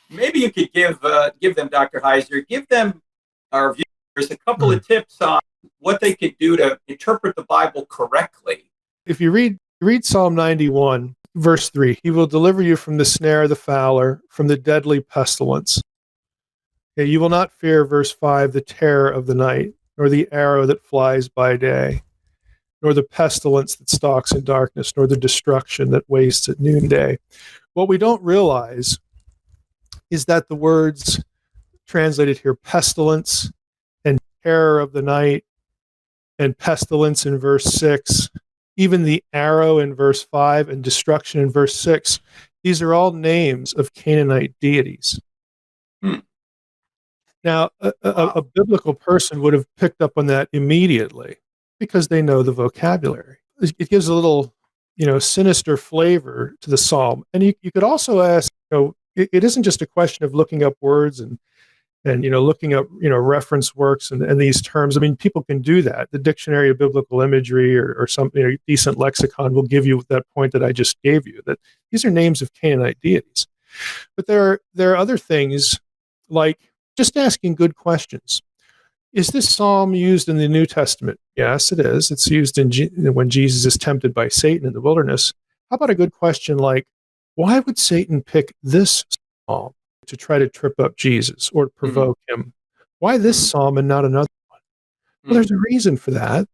maybe you could give them, Dr. Heiser, give them, our viewers, a couple of tips on what they could do to interpret the Bible correctly. If you read Psalm 91, verse 3, he will deliver you from the snare of the fowler, from the deadly pestilence. Okay, you will not fear, verse 5, the terror of the night, nor the arrow that flies by day, nor the pestilence that stalks in darkness, nor the destruction that wastes at noonday. What we don't realize is that the words translated here, pestilence and terror of the night, and pestilence in verse 6, even the arrow in verse 5 and destruction in verse 6, these are all names of Canaanite deities. Now, a biblical person would have picked up on that immediately because they know the vocabulary. It gives a little, sinister flavor to the psalm. And you could also ask, it isn't just a question of looking up words and looking up, reference works and these terms. I mean, people can do that. The Dictionary of Biblical Imagery or some decent lexicon will give you that point that I just gave you, that these are names of Canaanite deities. But there are other things like just asking good questions. Is this psalm used in the New Testament? Yes, it is. It's used when Jesus is tempted by Satan in the wilderness. How about a good question like, why would Satan pick this psalm to try to trip up Jesus or provoke him? Why this psalm and not another one? Well, there's a reason for that.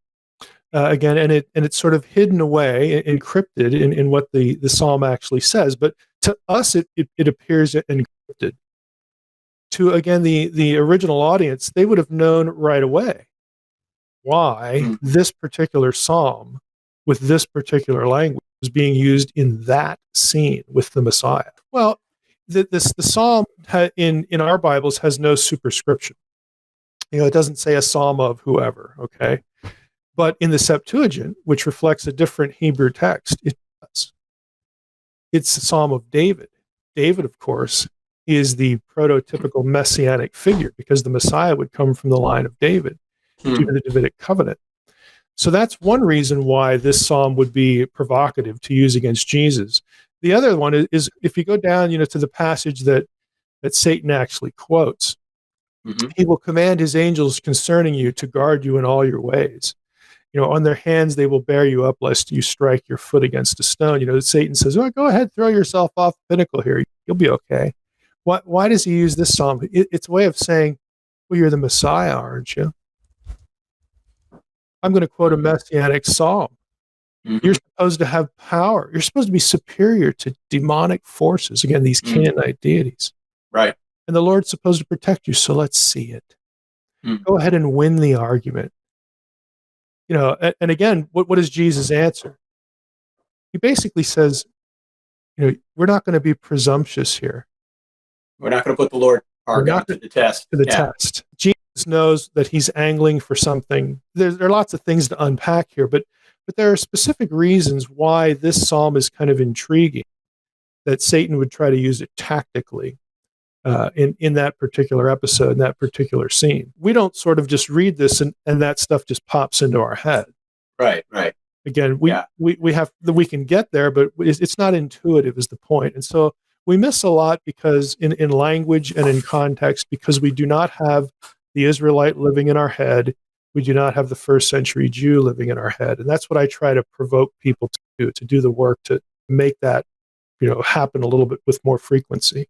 Again, and it's sort of hidden away, encrypted in what the psalm actually says. But to us, it appears encrypted. To, again, the original audience, they would have known right away why this particular psalm with this particular language was being used in that scene with the Messiah. Well, the psalm in our Bibles has no superscription. It doesn't say a psalm of whoever, okay? But in the Septuagint, which reflects a different Hebrew text, it does. It's the Psalm of David. David, of course, is the prototypical messianic figure because the Messiah would come from the line of David due to the Davidic covenant. So that's one reason why this psalm would be provocative to use against Jesus. The other one is if you go down, to the passage that Satan actually quotes, he will command his angels concerning you to guard you in all your ways. On their hands they will bear you up lest you strike your foot against a stone. Satan says, "Oh, go ahead, throw yourself off the pinnacle here. You'll be okay." Why does he use this psalm? It's a way of saying, well, you're the Messiah, aren't you? I'm going to quote a messianic psalm. You're supposed to have power. You're supposed to be superior to demonic forces. Again, these Canaanite deities. Right. And the Lord's supposed to protect you, so let's see it. Go ahead and win the argument. And again, what does Jesus answer? He basically says, we're not going to be presumptuous here. We're not going to put the Lord our God to the test. Test. Jesus knows that he's angling for something. There are lots of things to unpack here, but there are specific reasons why this psalm is kind of intriguing, that Satan would try to use it tactically in that particular episode, in that particular scene. We don't sort of just read this and that stuff just pops into our head. Right. Again, we can get there, but it's not intuitive is the point. And so we miss a lot because in language and in context, because we do not have the Israelite living in our head. We do not have the first century Jew living in our head. And that's what I try to provoke people to do the work to make that, happen a little bit with more frequency.